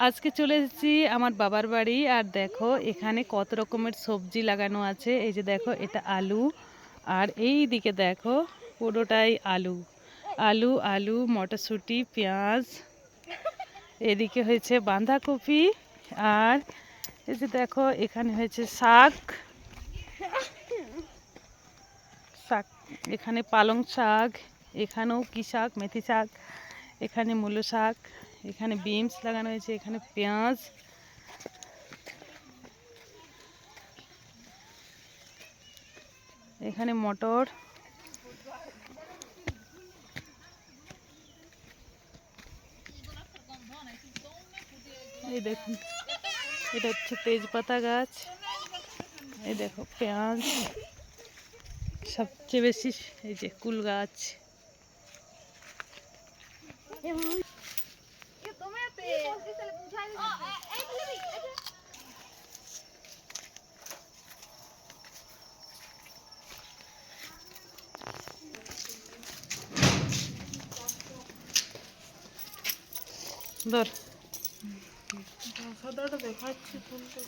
আজকে চলে এসেছি আমার বাবার বাড়ি। আর দেখো এখানে কত রকমের সবজি লাগানো আছে। এই যে দেখো এটা আলু, আর এই দিকে দেখো পুরোটাই আলু আলু আলু, মটরশুঁটি, পেঁয়াজ, এদিকে হয়েছে বাঁধাকপি, আর এই যে দেখো এখানে হয়েছে শাক শাক, এখানে পালং শাক, এখানেও কি শাক, মেথি শাক, এখানে মূলো শাক, এখানে বিনস লাগানো হয়েছে, এখানে পেঁয়াজ, এখানে মটর, এই দেখুন এটা হচ্ছে তেজপাতা গাছ, এই দেখো পেঁয়াজ, সবচেয়ে বেশি এই যে কুল গাছ। ধর সাদাটা দেখাচ্ছি তুলতে।